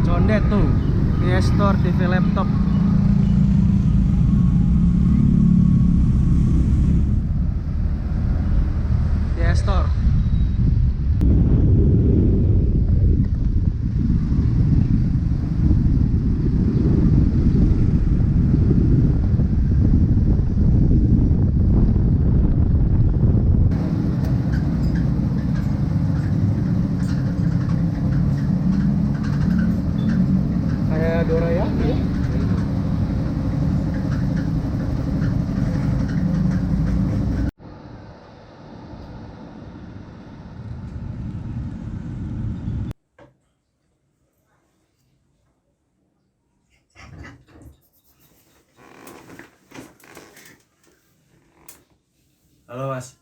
Condet tuh, PS Store TV laptop. PS Store. Kayak dorayaki ya. Halo Mas,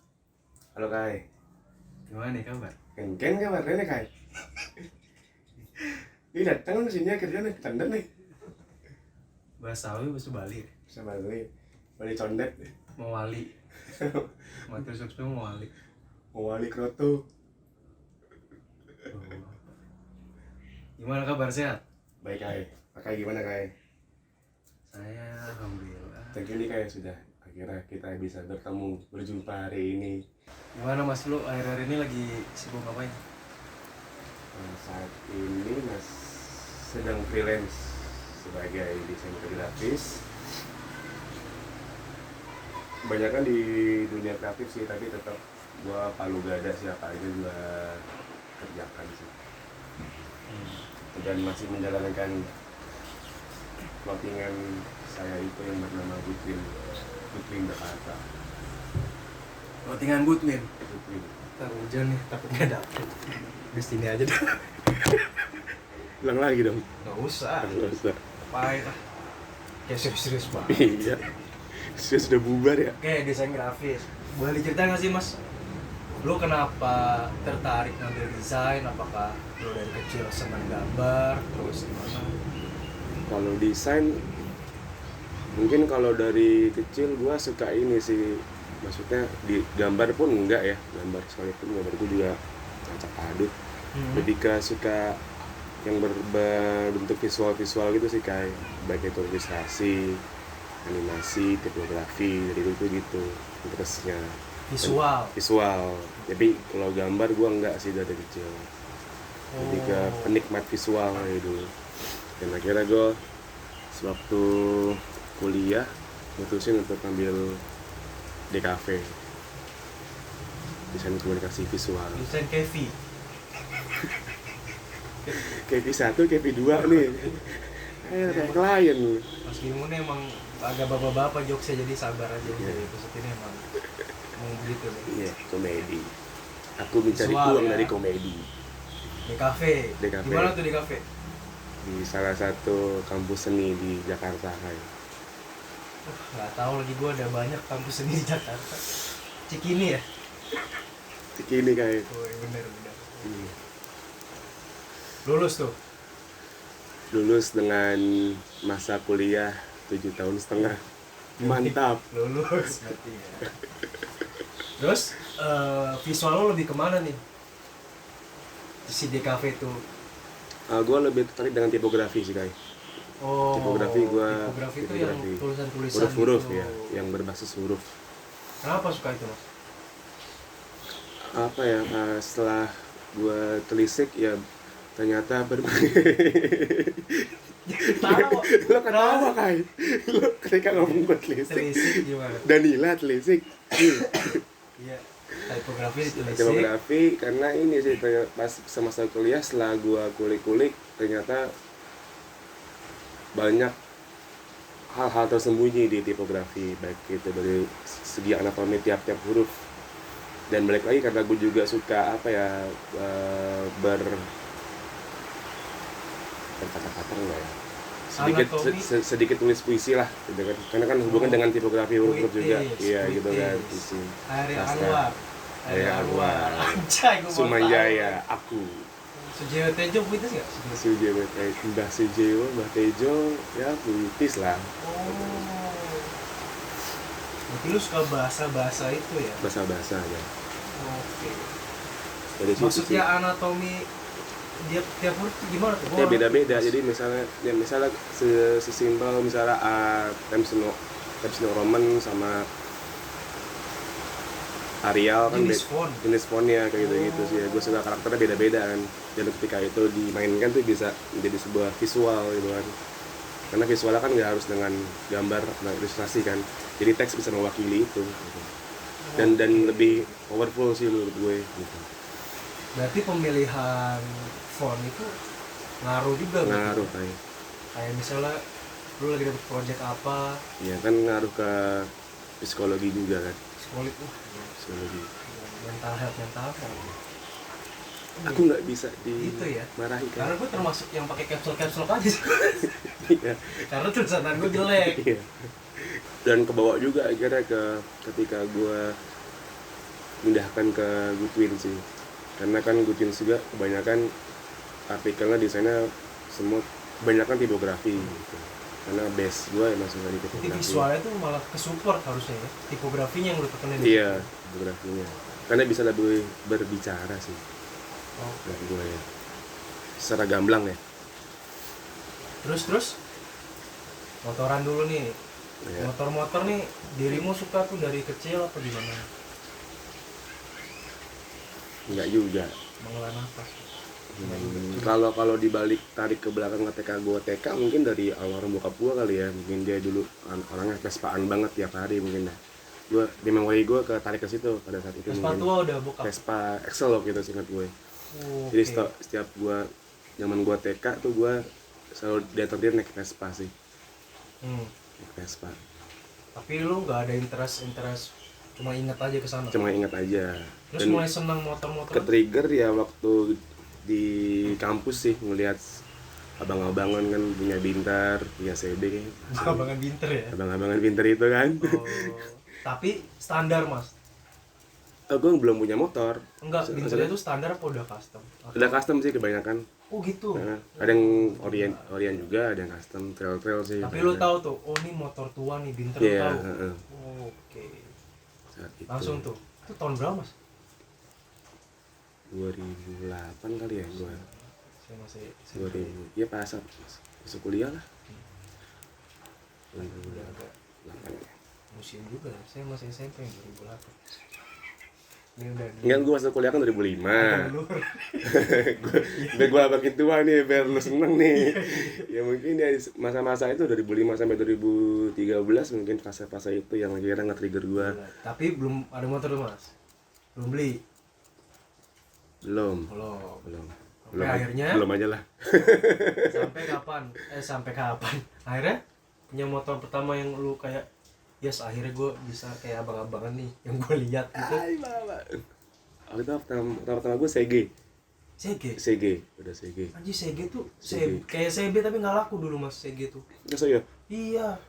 Halo Kai, gimana nih kabar? kengken kabarnya nih Kai. Ini datang ke sini akhirnya nih, condet nih. Bahasa Sawi, bahasa Bali. Bisa balik condet nih. Mau wali. Mau terus mau wali. Mau wali kroto. Oh. Gimana kabar, sehat? Baik Kai, Kai gimana Kai? Saya alhamdulillah. Thank you nih Kai, sudah akhirnya kita bisa bertemu, berjumpa hari ini. Gimana Mas, lu akhir-akhir ini lagi sibuk ngapain? Saat ini Mas sedang freelance sebagai desainer grafis. Kebanyakan di dunia kreatif sih, tapi tetap gua palu gada sih, apa aja gua kerjakan sih. Dan masih menjalankan clothingan saya itu yang bernama Goodwin Jakarta. Clothingan Goodwin. Goodwin. Ntar hujan nih, takut nggak dapet. Di sini aja deh. Ulang lagi dong. Nggak usah. Nggak usah. Ngapain lah? Kayak serius-serius banget. Iya. Sudah bubar ya. Oke, desain grafis. Boleh diceritain nggak sih Mas? Lu kenapa tertarik ngambil desain? Apakah lu dari kecil senang gambar? Terus gimana? Kalau desain mungkin kalau dari kecil gua suka ini sih, maksudnya di gambar pun enggak ya, gambar sekalipun gambarku juga acak adut. Lebih ke suka yang berbentuk visual gitu sih, kayak baik itu ilustrasi, animasi, tipografi, dari itu gitu interestnya. Visual. Jadi kalau gambar gua enggak sih dari kecil. Lebih ke penikmat visual gitu. Dan akhirnya gue sewaktu kuliah mutusin untuk ambil DKV, desain komunikasi visual. Desain Kevi. KP1, KP2 nih. Kayak klien lu. Mas Bimo ini emang agak bapak-bapak jokesnya, jadi sabar aja. Iya. Jadi episode ini emang begitu nih. Iya, komedi. Aku mencari Visual, uang ya. dari komedi. Di kafe. DKV. Gimana tuh di kafe? Di salah satu kampus seni di Jakarta kayak. Nggak tahu lagi, gue ada banyak kampus seni di Jakarta. Cikini ya? Ini kayak. Oh iya, bener. Lulus tuh? Lulus dengan masa kuliah 7,5 tahun. Mantap. Lulus berarti ya. Terus visual lo lebih kemana nih? Si DKV tuh. Gue lebih tertarik dengan tipografi sih kayak. Oh, Tipografi itu yang tulisan-tulisan huruf-huruf gitu. ya, yang berbasis huruf. Kenapa suka itu Mas? Apa ya, setelah gue telisik ya ternyata Tahu. lo ketawa kai, lo ketika ngomong gue telisik. Telisik gimana? Danila telisik. Iya. Tipografi ditelisik. Tipografi karena ini sih pas semasa kuliah setelah gue kulik-kulik ternyata banyak hal-hal tersembunyi di tipografi, baik itu dari segi anatomi tiap-tiap huruf. Dan balik lagi karena gue juga suka apa ya, berkata-kata enggak ya, sedikit tulis puisi lah gitu kan, karena kan hubungan dengan tipografi huruf juga. Iya gitu kan, puisi. Hari Anwar, Anjay, gue Sumanjaya, aku Sujiwo Tejo puitis nggak? Sujiwo, Mbah Sujiwo, Mbah Tejo, ya puitis lah. Berarti lu suka bahasa-bahasa itu ya? Bahasa-bahasa ya. Oke. Dari situ Maksudnya sih. anatomi dia tiap huruf gimana tuh? Ya beda-beda. Jadi misalnya sesimpel misalnya A Times New Roman sama Arial kan jenis fontnya kayak gitu sih ya. Gue suka karakternya beda-beda kan, dan ketika itu dimainkan tuh bisa menjadi sebuah visual gitu kan, karena visualnya kan nggak harus dengan gambar atau ilustrasi kan, jadi teks bisa mewakili itu gitu. Dan lebih powerful sih menurut gue gitu. Berarti pemilihan font itu ngaruh juga. Ngaruh gitu? Kayak misalnya lu lagi dapet project apa? Ya kan ngaruh ke psikologi juga kan. Psikologi. Mental health. Aku nggak bisa itu ya. Marahi kan. Karena gue termasuk yang pakai capsule aja. Iya. Karena tulisan gue jelek. Iya. Dan kebawa juga akhirnya ketika gue pindahkan ke Goodwin sih, karena kan Goodwin juga kebanyakan artikelnya desainnya semua kebanyakan tipografi gitu. Karena base gue masuk dari tipografi. Jadi visualnya tuh malah ke support harusnya ya, tipografinya yang lu tekenin. Iya, tipografinya. Karena bisa lebih berbicara sih. Dari gue ya. Secara gamblang ya. Terus motoran dulu nih. Ya. Motor nih dirimu suka tuh dari kecil apa gimana? Enggak juga. Mengelola nafas. Kalau dibalik tarik ke belakang ketika gue TK mungkin dari almarhum bokap gue kali ya, mungkin dia dulu orangnya Vespaan banget tiap hari mungkin ya. Gue di memori gue ketarik ke situ pada saat itu. Vespa mungkin tua udah bokap. Vespa Excel loh gitu singkat gue. Jadi setiap gue zaman gue TK tuh gue selalu diatur dia naik Vespa sih. Naik Vespa. Tapi lu nggak ada interest cuma inget aja ke sana. Cuma ingat aja. Terus mulai senang motor-motor. Ke trigger ya waktu di kampus sih ngelihat abang-abangan kan punya Bintar, punya CB kan. Abangan binter ya. Abang-abangan Bintar itu kan. Tapi standar mas. Gue belum punya motor. Enggak, binternya itu standar apa udah custom? Udah custom sih kebanyakan. Oh gitu. Nah, ada yang Orient juga, ada yang custom trail sih. Tapi lu tahu tuh, oh ini motor tua nih, binter Iya, tahu. Oke. Saat itu. Langsung tuh. Itu tahun berapa mas? 2008 kali ya gue. Saya masih 2000. Iya pas masuk kuliah lah. udah agak 2008 ya. musim juga. Saya masih SMP 2008. Ini udah Enggak, gue masuk kuliah kan 2005. Gue makin tua nih, biar lu seneng nih. Ya mungkin ya masa-masa itu 2005 sampai 2013 mungkin fase-fase itu yang akhirnya nge-trigger gue. Tapi belum ada motor tuh mas? Belum beli? Belum. Sampai akhirnya? Belum aja lah. Sampai kapan? Akhirnya punya motor pertama yang lu kayak yes, akhirnya gue bisa kayak abang-abangan nih yang gue lihat gitu. Waktu itu pertama gue CG. Udah CG. Anjir CG tuh CG. kayak CB tapi nggak laku dulu mas CG tuh. Masa ya? Iya.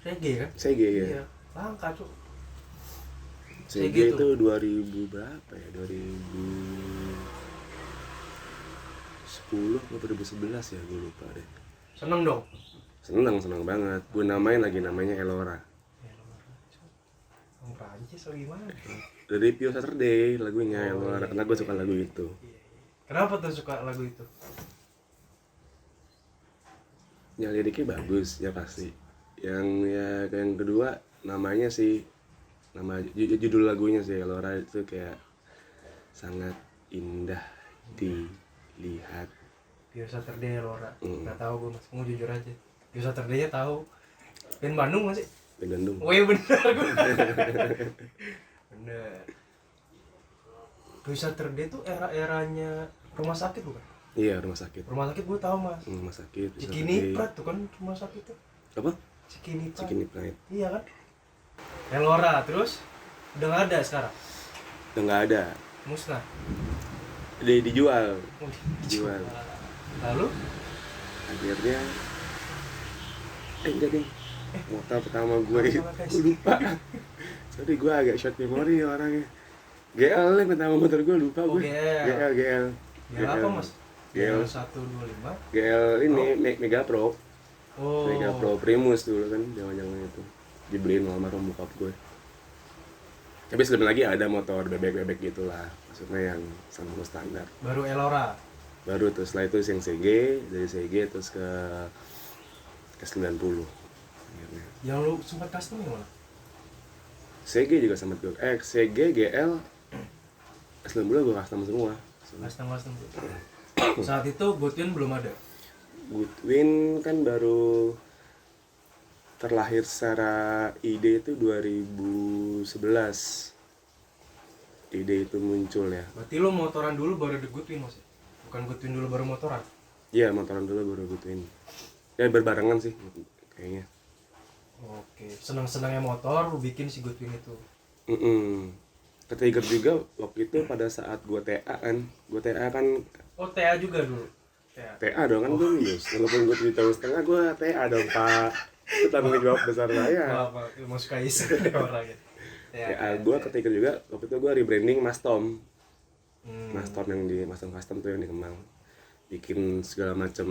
CG kan? CG ya. Iya. Langka tuh. CG CG itu 2000 berapa ya? 2010 atau 2011 ya, gue lupa deh. Seneng dong. Seneng banget. Gue namanya Elora. Orang Prancis atau gimana? Dari Pio Saturday lagunya Elora, karena gue suka lagu itu. Kenapa tuh suka lagu itu? Ya liriknya bagus ya pasti. Yang kedua namanya sih, judul lagunya sih Elora itu kayak sangat indah dilihat. Pio Saturday Lora. Nggak tahu gue mas, mau jujur aja. Pio Saturday-nya tahu. Band Bandung masih? Band Bandung. Oh iya benar gue. Bener. Pio Saturday itu era-eranya rumah sakit bukan? Iya, rumah sakit. Rumah sakit gue tahu mas. Rumah sakit. Cikini Pride tuh kan rumah sakit tuh. Apa? Cikini Pride. Iya kan? Elora terus udah nggak ada sekarang. Udah nggak ada. Musnah. Dijual. Dijual. Lalu? Akhirnya enggak ding. Motor pertama gue lupa. Sorry, gue agak short memory orangnya. GL yang pertama motor gue lupa gue. GL. GL apa mas? GL 125. GL ini Mega Pro. Mega Pro Primus dulu kan, jangan itu dibeliin almarhum bokap gue. Tapi sebelum lagi ada motor bebek-bebek gitulah, maksudnya yang sama standar. Baru Elora. Baru terus setelah itu yang CG, dari CG terus ke 90 akhirnya. Yang lu sempat custom yang mana? CG juga sama gue. CG, GL, 90 gue custom semua. Custom. Saat itu Goodwin belum ada. Goodwin kan baru terlahir secara ide itu 2011. Ide itu muncul ya. Berarti lu motoran dulu baru ada Goodwin Mas? Bukan Goodwin dulu baru motoran? Iya, motoran dulu baru Goodwin. Ya berbarengan sih kayaknya. Oke, senang-senangnya motor lu bikin si Goodwin itu. Ketrigger juga waktu itu pada saat gue TA kan Oh, TA juga dulu. TA dong kan gue minus. Walaupun gue 7 tahun setengah gue TA dong Pak. Itu tanggung jawab besar saya. Apa? Mau suka iseng orangnya. TA gue ketrigger juga waktu itu gue rebranding Mas Tom. Mas Tom yang di Mas Tom Custom tuh yang di Kemang. Bikin segala macam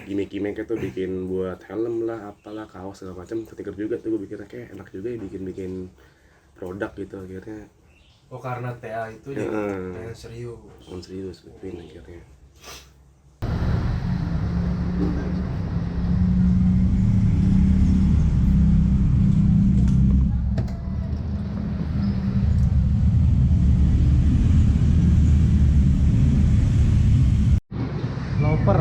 gimmick itu bikin buat helm lah, apalah, kaos segala macam. Ketrigger juga tuh gue pikirnya kayak enak juga ya bikin produk gitu akhirnya. Oh, karena TA itu jadi pengen serius. Serius bikin akhirnya. Loper.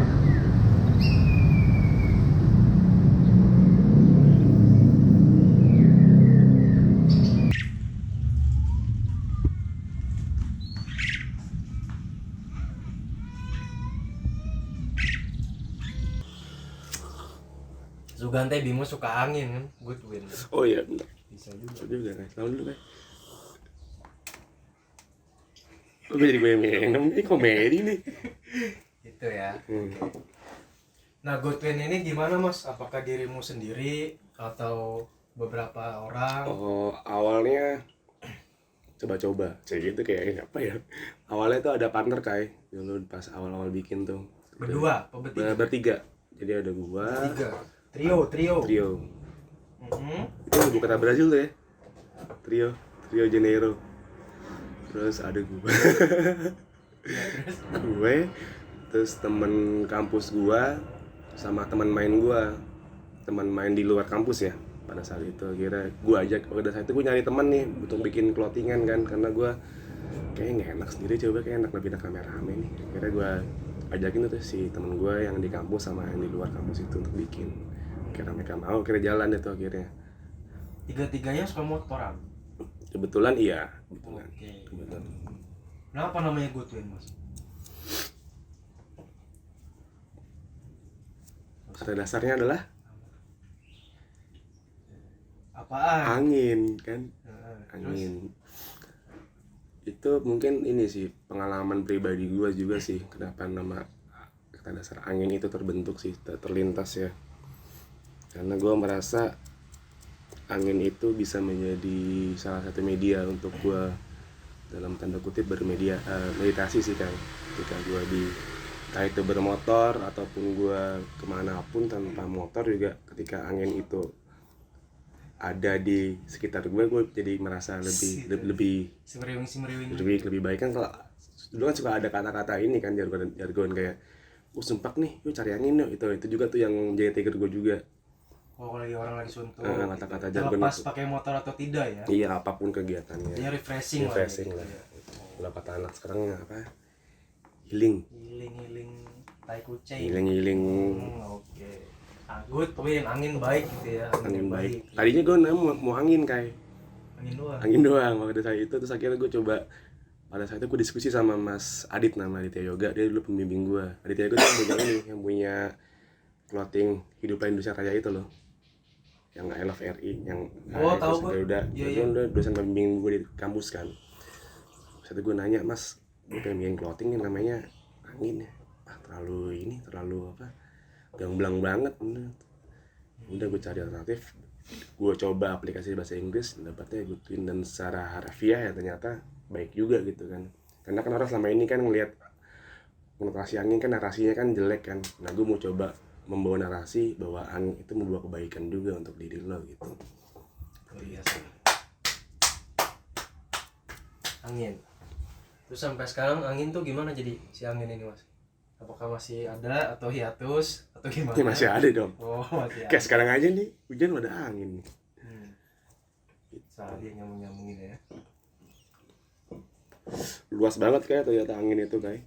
Sugante Bimo suka angin kan, Goodwin. Oh iya benar. Bisa juga. Itu juga guys. Tahu dulu guys. Gue jadi gue minum ini komedi nih. Itu ya. Nah, Goodwin ini gimana Mas? Apakah dirimu sendiri atau beberapa orang? Oh, awalnya coba-coba. Kayak gitu kayak apa ya? Awalnya tuh ada partner Kai. Dulu pas awal-awal bikin tuh. Berdua, apa bertiga? Bertiga. Jadi ada gua. Tiga. Trio. Trio. Itu ibu kota Brazil tuh ya. Trio Janeiro. Terus ada gua. Gue, terus temen kampus gua sama teman main di luar kampus ya. Pada saat itu akhirnya gua ajak, pada saat itu gua nyari teman nih untuk bikin clothingan kan, karena gua kayaknya nggak enak sendiri, coba kayak enak lebih enak rame-rame nih. Akhirnya gua ajakin tuh si temen gua yang di kampus sama yang di luar kampus itu untuk bikin. Akhirnya mereka mau, akhirnya jalan itu akhirnya. Tiga-tiganya suka motoran. Kebetulan iya, kebetulan. Kenapa namanya Goodwin Mas? Kata dasarnya adalah Apaan? angin kan, Terus? angin. Itu mungkin ini sih pengalaman pribadi gua juga sih, kenapa nama kata dasar angin itu terbentuk sih, terlintas ya. Karena gua merasa angin itu bisa menjadi salah satu media untuk gua dalam tanda kutip meditasi sih kan. Ketika gua entah itu bermotor ataupun gua kemanapun tanpa motor juga, ketika angin itu ada di sekitar gue jadi merasa lebih Simeriwing. lebih baik kan. Kalau dulu kan suka ada kata-kata ini kan, jargon kayak sumpak nih, yuk cari angin yuk, itu juga tuh yang jadi trigger gue juga. Oh, kalau lagi orang lagi suntuk. Kata-kata jargon Terlepas itu. pakai motor atau tidak ya? Iya, apapun kegiatannya. Dia refreshing lah. Ya. Kalau kata anak sekarang apa? Healing. Tai kucing. Healing. Oke. Goodwin, angin baik gitu ya. Angin baik. Tadinya gue mau angin kayak. Angin doang. Pada saat itu terus akhirnya gue coba. Pada saat itu gue diskusi sama Mas Adit, nama Aditya Yoga. Dia dulu pembimbing gue. Aditya Yoga tuh yang punya clothing Hidup Indonesia Raya itu loh. Yang I Love RI, yang tahu gue. Dia udah dosen pembimbing gue di kampus kan. Terus gue nanya, Mas, gue pengen bikin clothing yang namanya angin ya. Terlalu gamblang banget. Udah gue cari alternatif, gue coba aplikasi bahasa Inggris, dapatnya Goodwin, dan secara harfiah ya ternyata baik juga gitu kan. Karena kan orang selama ini kan ngelihat konotasi angin kan, narasinya kan jelek kan. Nah, gue mau coba membawa narasi bahwa angin itu membawa kebaikan juga untuk diri lo gitu. biasa. Angin. Terus sampai sekarang angin tuh gimana jadi si angin ini mas? Apakah masih ada atau hiatus atau gimana? Ini masih ada dong. Oh masih ada. Kayak sekarang aja nih, hujan udah angin nih. Saat dia nyambungin ya. Luas banget kayak ternyata angin itu kayak.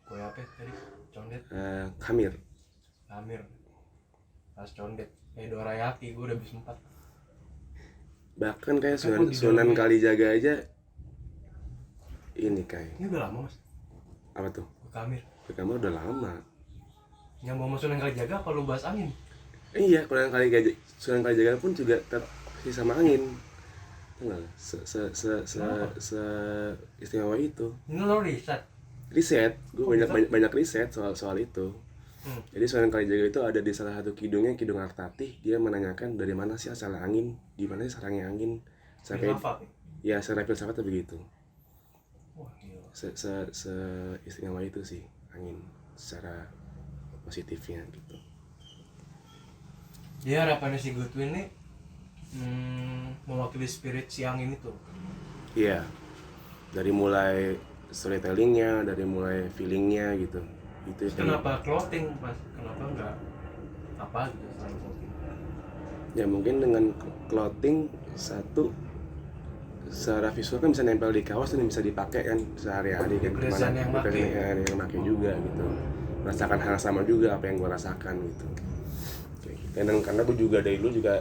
Kue apa tadi? Condet? Kamir. Amir. Pas condet. Dorayaki gue udah habis 4. Bahkan kayak Kan kok di Sunan dalamnya- Kalijaga aja ini kayak. Ini udah lama mas. Apa tuh? Ke Amir. Ke kamar udah lama. Nyambung sama Sunan Kalijaga apa lu bahas angin? Iya, Sunan Kalijaga pun juga terisi sama angin. Enggak, se istimewa itu. Ini lo riset. Riset, gue Oh, banyak riset soal itu. Jadi Sunan Kalijaga itu ada di salah satu kidungnya, Kidung Artati. Dia menanyakan dari mana sih asal angin, di mana sih sarangnya angin. Sampai Filsafat. ya secara filsafat begitu. Wah gila. Se istimewa itu sih angin secara positifnya gitu. Dia harapannya si Goodwin nih mewakili spirit si angin itu. Iya, dari mulai storytellingnya, dari mulai feelingnya gitu. Itu Kenapa clothing mas? Kenapa enggak apa gitu selain clothing? ya mungkin dengan clothing satu secara visual kan bisa nempel di kaos dan bisa dipakai kan sehari-hari kan Kebiasaan yang make. yang pakai juga gitu, merasakan hal sama juga apa yang gue rasakan gitu. Kayak gitu. Dan karena gue juga dari dulu juga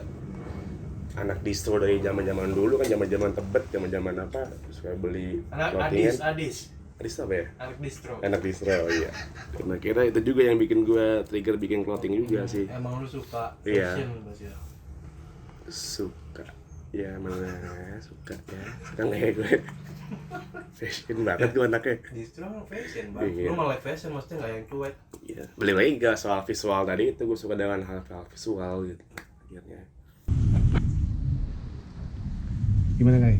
anak distro dari zaman dulu kan, zaman Tebet, zaman apa suka beli Anak clothingan. Adis Distro apa ya? anak distro. Anak distro, iya. Karena kira itu juga yang bikin gue trigger bikin clothing juga sih. Emang lu suka Iya. fashion mas ya? Suka ya, mana suka ya, sekarang kayak gue fashion banget gue anaknya. Distro emang fashion banget. Iya. Lu malah fashion maksudnya nggak yang cuek. Ya, beli lagi gak soal visual tadi itu, gue suka dengan hal visual gitu akhirnya. Gimana Kai?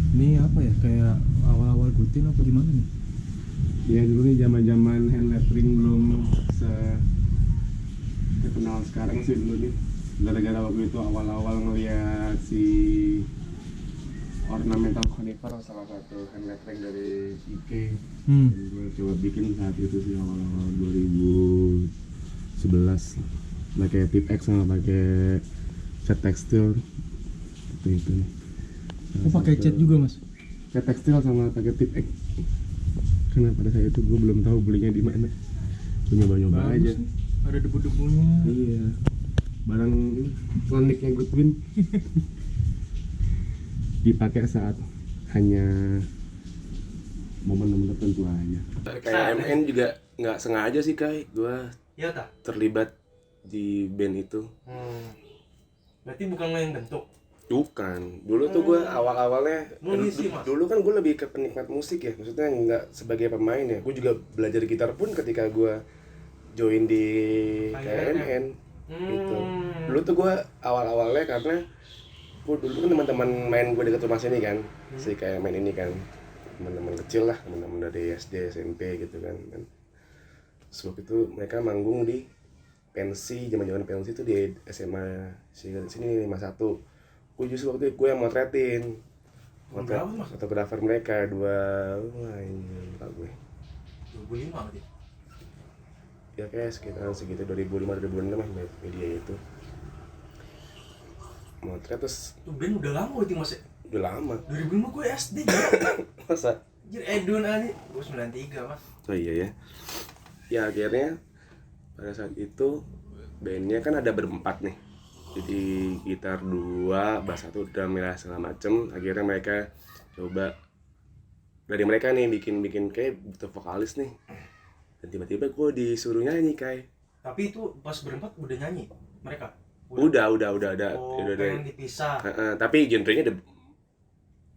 Ini apa ya, kayak awal-awal Gutin apa gimana nih? Ya dulu nih zaman hand lettering belum terkenal sekarang sih dulu nih. Gara-gara waktu itu awal-awal ngeliat si ornamental conifer, salah satu hand lettering dari UK. Jadi gue coba bikin saat itu sih awal-awal 2011 pakai tip X sama pakai cat tekstil itu nih. Oh pakai cat juga mas? Cat tekstil sama pakai tip X. Karena pada saat itu gue belum tahu belinya di mana. Gue nyoba-nyoba aja. Bagus nih, ada debu-debunya. Iya. Barang kliniknya Goodwin. Dipakai saat hanya momen-momen tertentu aja. Kayak MN juga nggak sengaja sih kayak gue Iya tak? terlibat di band itu. Berarti bukan lo yang bentuk. Bukan, dulu tuh gue awal-awalnya Musisi, Mas. dulu kan gue lebih ke penikmat musik ya, maksudnya nggak sebagai pemain ya. Gue juga belajar gitar pun ketika gue join di KMN gitu. Dulu tuh gue awal-awalnya karena gue dulu kan teman-teman main gue dekat rumah sini kan, si KMN ini kan, teman-teman kecil lah, teman-teman dari SD SMP gitu kan. Sebab itu mereka manggung di pensi, zaman-zaman pensi itu di SMA sini 51. Gue justru waktu itu gue yang motretin Berapa, Mas? fotografer mereka dua, lupa gue 2005 berarti. ya kayak sekitar segitu 2005-2006 lah media itu motret. Terus Tuh band udah lama berarti mas ya? udah lama 2005 gue SD ya? masa. Anjir Edun aja. Gue 93 mas. Oh iya ya. Ya akhirnya pada saat itu bandnya kan ada berempat nih. Jadi gitar 2, bass 1, drum merah segala macem. Akhirnya mereka coba dari mereka nih bikin kayak butuh vokalis nih. Dan tiba-tiba gue disuruh nyanyi kayak. Tapi itu pas berempat udah nyanyi mereka? Udah. Oh, udah. pengen dipisah. Tapi genrenya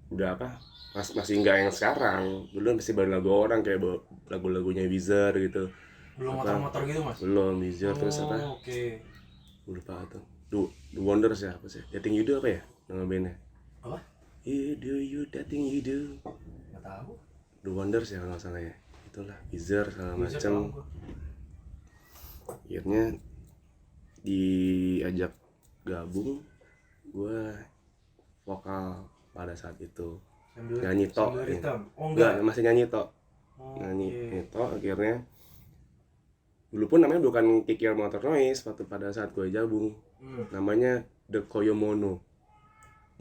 udah apa? Masih enggak yang sekarang. Dulu masih baru lagu orang kayak lagu-lagunya Weezer gitu. Belum Apa? motor-motor gitu mas? Belum Weezer terus apa? Oke. Gue lupa tuh. The Wonders ya apa sih? Dating You Do apa ya nama bandnya? Apa? You Dating You Do. Gak tahu. The Wonders ya kalau nggak salah ya. Itulah Weezer segala Bisa macam. tahu gua. Akhirnya diajak gabung gue vokal pada saat itu. Sambil Nyanyi tok. sambil ritam. Oh Enggak, enggak. masih nyanyi tok. Oh, Nyanyi oke. tok akhirnya. Dulu pun namanya bukan Kick Your Motor Noise waktu pada saat gue gabung. Namanya The Koyomono.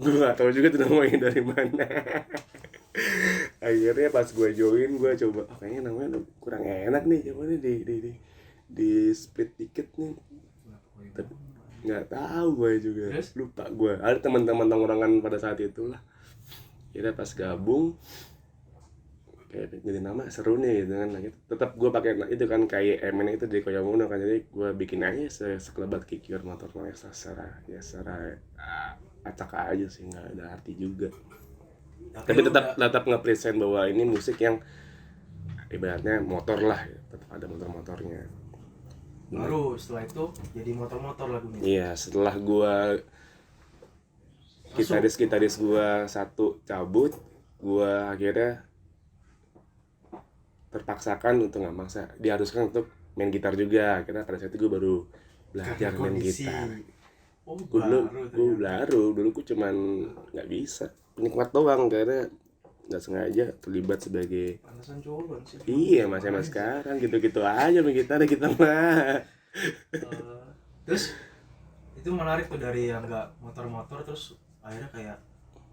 Gue gak tahu juga tuh namanya dari mana. Akhirnya pas gue join, gue coba, oh, kayaknya namanya kurang enak nih, coba nih di split dikit nih. Tapi nggak tahu gue juga. Terus? Lupa gue. Ada teman-teman tongkrongan pada saat itulah. Kira pas gabung kayak jadi nama seru nih gitu kan. Nah, gitu. Tetap gue pakai itu kan kayak MN itu di Koyomono kan, jadi gue bikin aja sekelebat Kick Your Motor Noise secara acak aja sih, nggak ada arti juga. Tapi lu tetap udah- nge-present bahwa ini musik yang ibaratnya motor lah, tetap ada motor-motornya. baru setelah itu jadi motor-motor lagunya. Iya, setelah gua gitaris gua satu cabut, gua akhirnya terpaksakan untuk nggak maksa, diharuskan untuk main gitar juga. Akhirnya pada saat itu gua baru belajar Karena main kondisi. gitar. Oh, Gua baru. dulu gua cuman nggak bisa, penikmat doang karena nggak sengaja terlibat sebagai Pantesan cowok sih. iya masih sama sekarang gitu-gitu aja main gitar kita mah. Terus itu menarik tuh dari yang nggak motor-motor terus akhirnya kayak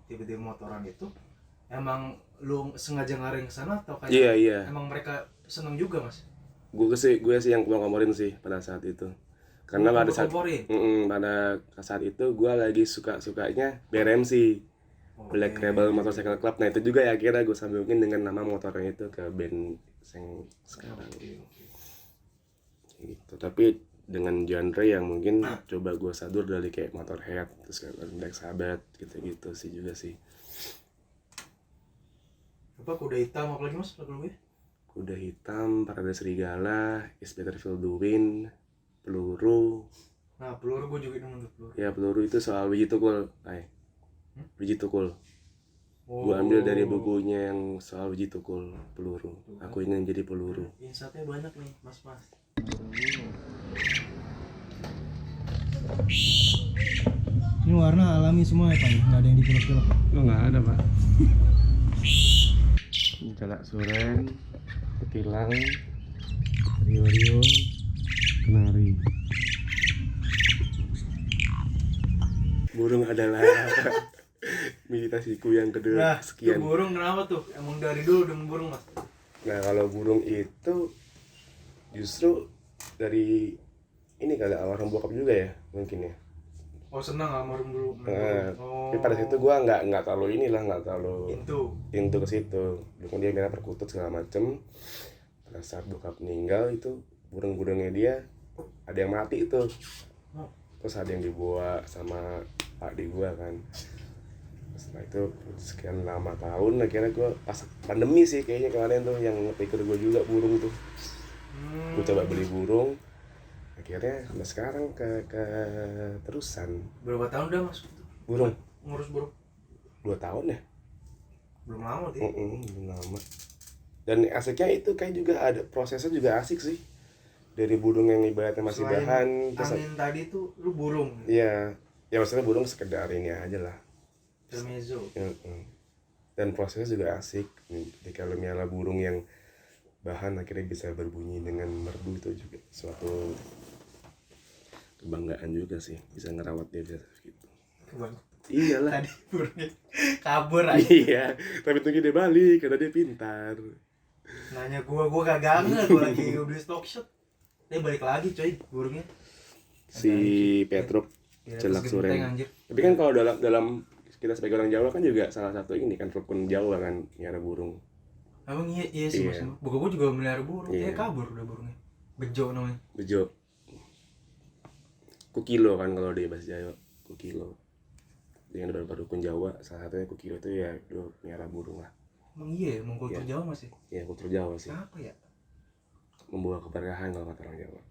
tiba-tiba motoran itu emang lu sengaja ngaring ke sana atau kayak Iya. emang mereka seneng juga mas? Gue sih yang komporin sih pada saat itu. Karena pada saat pada saat itu gue lagi sukanya BRMC, Black Rebel Motorcycle Club. Nah itu juga ya akhirnya gue sambungin dengan nama motornya itu ke band yang sekarang. Gitu. Tapi dengan genre yang mungkin coba gue sadur dari kayak Motorhead, terus kayak Black Sabbath gitu-gitu sih juga sih. Apa kuda hitam apa lagi mas lagu-lagunya? Kuda Hitam, Parade Serigala, Is Better Feel the Wind, Peluru. Nah peluru gue juga demen tuh peluru. Ya Peluru itu soal biji tukul, biji tukul. Gue ambil dari bukunya yang soal biji tukul, peluru. Aku ingin jadi peluru. Insight-nya banyak nih mas-mas. Ini warna alami semua ya Pak, nggak ada yang dipilok-pilok. Oh nggak ada pak. Jalak Suren, Ketilang, Rio, Kenari. Burung adalah meditasiku yang kedua. Nah Sekian. tuh burung kenapa tuh? Emang dari dulu demen burung mas? Nah kalau burung itu justru dari ini kali almarhum bokap juga ya mungkin ya. Oh senang almarhum dulu. Tapi pada situ gue nggak terlalu nggak terlalu Itu ke situ. Dulu dia merah perkutut segala macem. Pada saat bokap meninggal itu burung-burungnya dia ada yang mati itu. Terus ada yang dibawa sama pak di gua kan. Setelah itu sekian lama tahun akhirnya gue pas pandemi sih kayaknya kemarin tuh yang nge-take gue juga burung tuh. Gue coba beli burung. Akhirnya sampai sekarang ke terusan. berapa tahun udah mas? Burung Ngurus burung? 2 tahun ya. Belum lama tuh. Belum lama. Dan asiknya itu kayak juga ada prosesnya juga asik sih. Dari burung yang ibaratnya masih Selain bahan terus angin tadi tuh lu burung. iya, ya maksudnya burung sekedar ini aja lah. Intermezzo. Dan prosesnya juga asik. Jadi kalau misalnya burung yang bahan akhirnya bisa berbunyi dengan merdu itu juga suatu kebanggaan juga sih, bisa ngerawat dia gitu. Iyalah. Tadi burungnya kabur aja. Iya, tapi tunggu dia balik karena dia pintar. Nanya gua kagak nge, gua lagi beli stock shot. Dia balik lagi coy burungnya. Si Petruk Jalak Suren. Anjir. Tapi kan kalau dalam kita sebagai orang Jawa kan juga salah satu ini kan rukun Jawa kan nyara burung. Emang iya sih mas. Bokap gua juga melihara burung. Iya. Dia kabur udah burungnya. Bejo namanya. Bejo. Kukilo kan kalau di bahasa Jawa. Kukilo. Dengan beberapa rukun Jawa, salah satunya Kukilo itu ya lu nyara burung lah. Emang iya, emang kultur Jawa masih. Ya kultur Jawa sih. Apa ya? Membawa keberkahan kalau kata orang Jawa.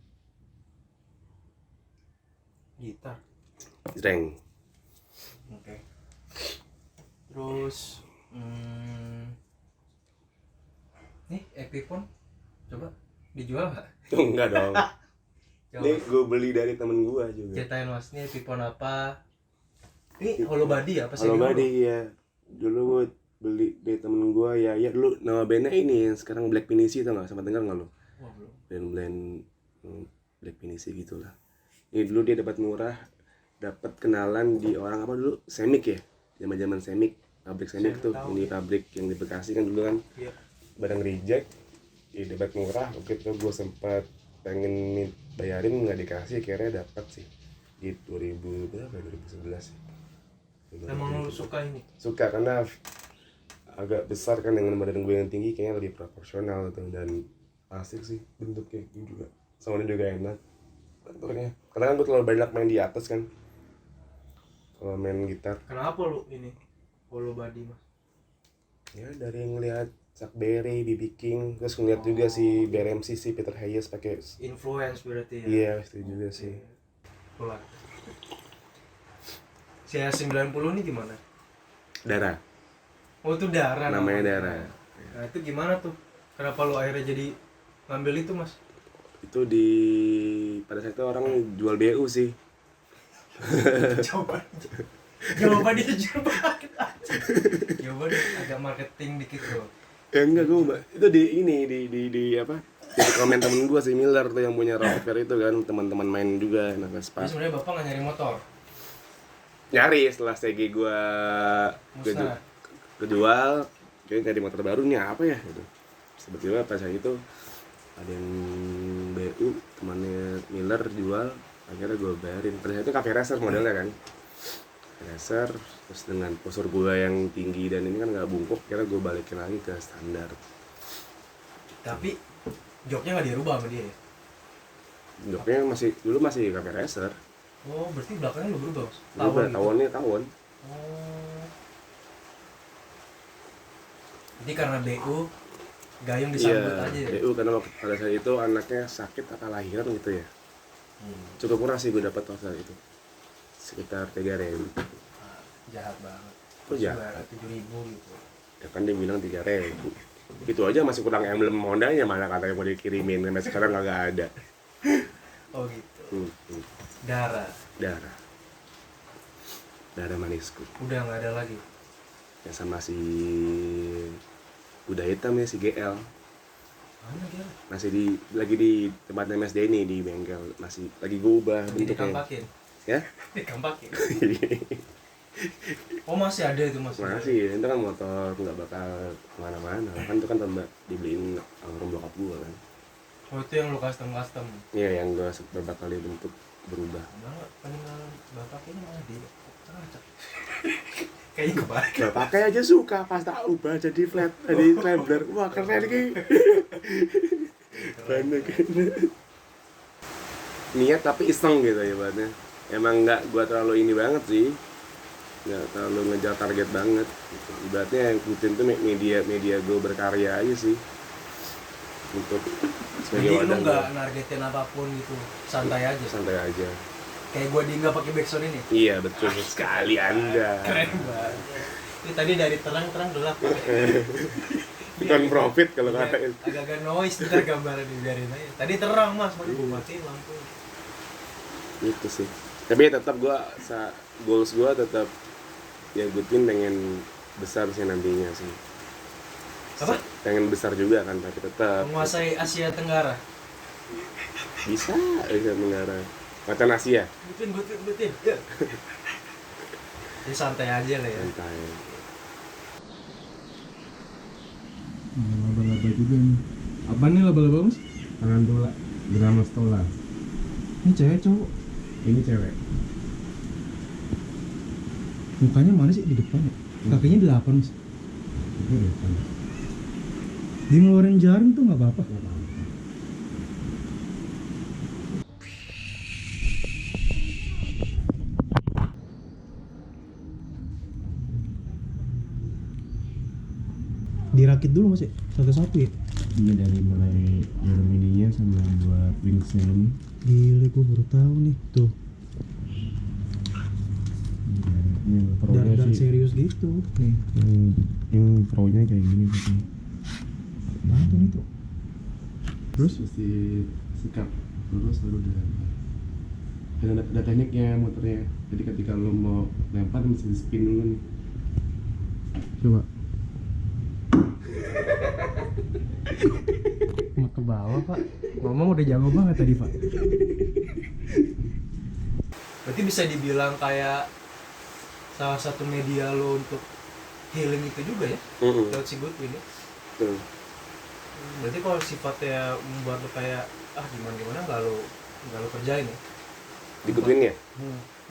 Gitar. Jreng. Oke. Terus nih Epiphone coba dijual nggak? Enggak dong. Coba Ini gue beli dari temen gue juga. ceritain mas, nih Epiphone apa? Ini Hollow Body apa sih? Hollow Body ya. Dulu gue beli dari temen gue ya dulu nama bandnya ini yang sekarang Black Pinisi, tau nggak? Sempat dengar nggak lo? Wah, belum. Band Black Pinisi gitulah. Ini dulu dia dapat murah, dapat kenalan di orang apa dulu? Semik ya, zaman Semik, pabrik Semik tuh, ini pabrik yang di Bekasi kan dulu kan. Iya. Barang reject, ya dapat murah. Waktu itu gue sempat pengen bayarin nggak dikasih, akhirnya dapat sih di 2000 berapa? 2011 sih. Emang lu suka ini? Suka karena agak besar kan dengan badan gue yang tinggi, kayaknya lebih proporsional gitu, dan asik sih bentuknya juga, soundnya juga enak bentuknya. Karena kan gue terlalu banyak main di atas kan kalau main gitar. Kenapa lu ini Hollow Body mas? Ya dari ngelihat Chuck Berry, B.B. King, terus ngeliat juga si BRMC si Peter Hayes pakai. Influence berarti ya? Iya itu juga sih. Keluar. Si 90 ini gimana? Dara. Oh itu Dara Namanya Dara. Nah itu gimana tuh? Kenapa lu akhirnya jadi ngambil itu mas? Itu pada saat itu orang jual BU sih. Jawabannya jujur banget aja. Jawabannya agak marketing dikit loh. Ya enggak, gue itu di apa? Di komen temen gue si Miller tuh yang punya Rocket Fair itu kan, teman-teman main juga anak Vespa. Jadi sebenarnya bapak nggak nyari motor? Nyari setelah CG gue Musnah. kejual, kayaknya nyari motor baru nih apa ya gitu. Sebetulnya pas saat itu ada yang BU temannya Miller jual, akhirnya gue bayarin. Pada saat itu cafe racer modelnya kan, racer, terus dengan postur gue yang tinggi dan ini kan nggak bungkuk, akhirnya gue balikin lagi ke standar. Tapi joknya nggak dirubah sama dia ya? Joknya dulu masih cafe racer. Oh berarti belakangnya lu berubah mas? Tawonnya tawon. Oh. Jadi karena BU gayung disambut aja ya? BU karena pada saat itu anaknya sakit apa lahiran gitu ya. Cukup murah sih gue dapat waktu itu, sekitar 3.000. Jahat banget. Kok jahat? 7.000 gitu. Ya kan dia bilang 3.000. Itu aja masih kurang emblem Hondanya, mana katanya mau dikirimin, sampai sekarang nggak ada. Oh gitu. Dara manisku. Udah nggak ada lagi. Ya sama si kuda hitam ya, si GL. Mana dia? Masih lagi di tempat MSD ini di bengkel, masih lagi gue ubah bentuknya. Dikampakin. Ya? Dikampakin. Oh masih ada itu mas? Masih, itu kan motor nggak bakal kemana-mana. Kan itu kan tambah dibeliin almarhum bokap gue kan. Oh itu yang lu custom? Iya, yang gue beberapa kali bentuk berubah. Malah peninggalan bapaknya malah di Cilacap. Kayaknya kebalik. Gak pakai aja suka, pas tak ubah jadi flat, jadi scrambler. Wah keren ki. Banyak. Niat tapi iseng gitu ya ibaratnya. Emang nggak gua terlalu ini banget sih, nggak terlalu ngejar target banget. Gitu. Ibaratnya yang rutin tuh media gue berkarya aja sih. Untuk sebagai jadi wadah. lu nggak nargetin apapun gitu, santai aja. Santai aja. Kayak gua nggak pakai backsound ini. Iya betul sekali Anda. Keren banget. Ini tadi dari terang gelap. Bukan profit kalau katain. Agak-agak noise ntar gambaran dibiarin aja. Tadi terang mas, mau gua matiin lampu. Itu sih. Tapi tetap goals gua tetap ya Goodwin pengen besar sih nantinya sih. Apa? Pengen besar juga kan, tapi tetap Menguasai Asia Tenggara. bisa Asia Tenggara. Macan Asia. Butin. Ya. Jadi santai aja lah ya. Santai. Laba-laba juga nih. Apa nih laba-laba mas? Tarantula, drama stola. Ini cewek cowok? Ini cewek. Mukanya mana sih, di depan ya? Kakinya 8 mas. Ini depan. Dia ngeluarin jarum tuh nggak apa-apa. Dirakit dulu mas ya, satu-satu ya? Iya, dari mulai jarum ininya sama buat wingsnya. Gila, gue baru tahu nih tuh. Dan serius gitu nih. Yang pro-nya kayak gini sih. Mantap nih tuh. Terus mesti sikap lurus baru dilempar. ada tekniknya motornya. Jadi ketika lo mau lempar mesti di spin dulu nih. Coba. Mau ke bawah pak. Ngomong udah jago banget tadi pak. Berarti bisa dibilang kayak salah satu media lo untuk healing itu juga ya, lewat si Goodwin ya. Tuh. Berarti kalau sifatnya membuat lo kayak gimana nggak lo kerjain ya? Di Goodwin ya?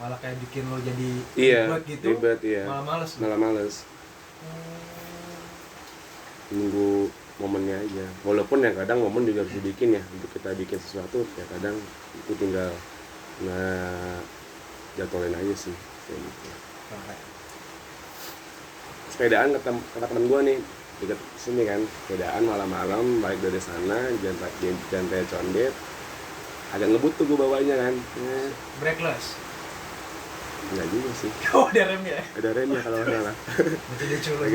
Malah kayak bikin lo jadi Iya, ribet gitu, ribet, iya. malah males. Nunggu momennya aja. Walaupun ya kadang momen juga harus dibikin ya. Untuk kita bikin sesuatu ya kadang itu tinggal jatuhin aja sih kayak gitu. Sepedaan kata teman gue nih deket sini kan, sepedaan malam-malam balik dari sana jantai condet, agak ngebut tuh gue bawanya kan. Breakless. Enggak juga sih. Oh, ada remnya. Ada remnya kalau nggak salah. Berarti dia culun.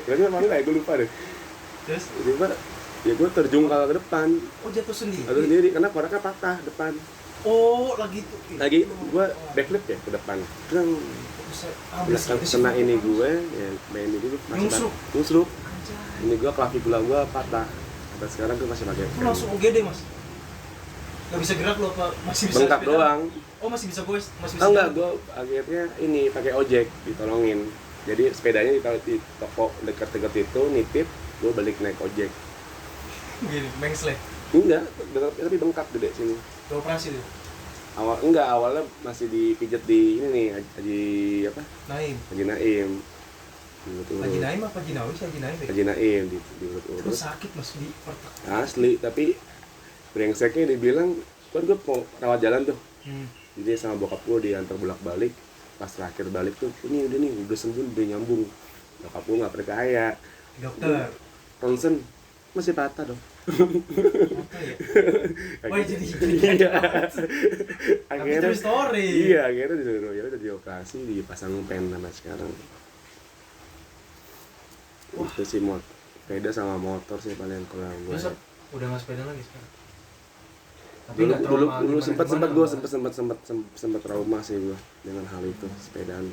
Terus apa enggak ya, gue lupa deh. Terus Tiba ya gue terjungkal ke depan. oh jatuh sendiri. Jatuh sendiri karena koraknya patah depan. Oh, lagi tuh. Lagi gue backflip ya ke depan. Kena ini gue ya main ini dulu nusruk. Ini gue klavikula gue patah. Sampai sekarang gue masih pakai. Lu langsung UGD mas. Gak bisa gerak lo apa masih bisa? Bengkak doang. Oh masih bisa gue masih bisa. Enggak, gue akhirnya ini pakai ojek ditolongin. Jadi sepedanya ditaruh di toko dekat-dekat itu nitip, gue balik naik ojek. Gini, mengsle. Enggak, tapi bengkak gede sini. Udah operasi tuh. Awalnya masih dipijet di ini nih, Haji apa? Naim. Haji Naim. Haji Naim apa Haji Naim sih Haji Naim? Haji Naim di Terus urut. sakit mas di pertek. Asli, tapi brengseknya dibilang, kan gue mau rawat jalan tuh. Jadi sama bokap gue diantar bolak-balik. Pas terakhir balik tuh, ini udah sembuh, udah nyambung. Bokap gue nggak percaya. Dokter. Ronsen masih patah dong. Patah ya? Oh jadi akhirnya true story. Iya, akhirnya disuruh ya udah dioperasi, dipasang pen sama sekarang. Itu sih sepeda sama motor sih paling kalau gue. Terus udah nggak sepeda lagi sekarang? Dulu sempat trauma sih gue dengan hal itu, sepedaan.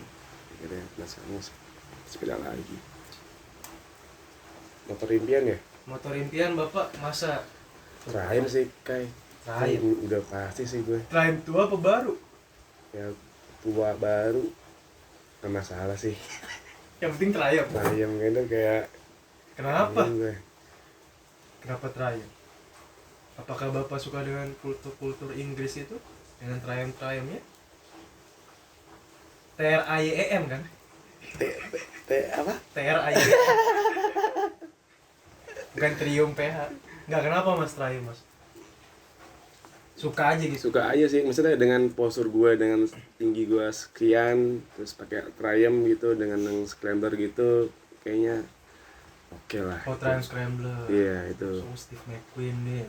Akhirnya sekarang sepeda lagi. Motor impian ya? Motor impian bapak masa? Terakhir sih kayak. Terakhir. Udah pasti sih gue. Terakhir tua apa baru? Ya tua baru nggak masalah sih. Yang penting terakhir. Terakhir gitu kayak. Kenapa? Gue. Kenapa terakhir? Apakah bapak suka dengan kultur Inggris itu? Dengan triumph-triumphnya? TRIEM kan? Apa? TRIEM. Bukan Triumph PH. Enggak, kenapa mas triumph mas? Suka aja gitu. Suka aja sih, maksudnya dengan postur gue, dengan tinggi gue sekian, terus pakai triumph gitu dengan yang scrambler gitu, kayaknya oke lah. Oh, Triumph Scrambler. Iya, itu. So, Steve McQueen nih.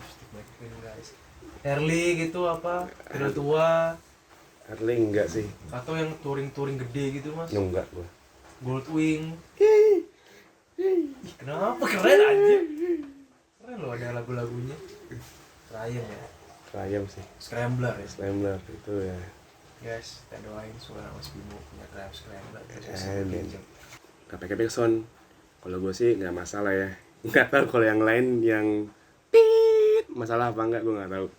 Steve McQueen guys. Harley gitu apa? Pedal tua. Harley enggak sih. Atau yang touring gede gitu mas? Enggak gue. Goldwing. Ih, kenapa? Keren aja. Keren loh ada lagu-lagunya. Triumph ya. Triumph sih. Scrambler ya. Scrambler itu ya. Guys, kita doain semoga Mas Bimo punya Triumph Scrambler. Amin. Gak pakai backsound. Kalau gue sih nggak masalah ya. Nggak tahu kalau yang lain yang masalah apa enggak gue nggak tahu.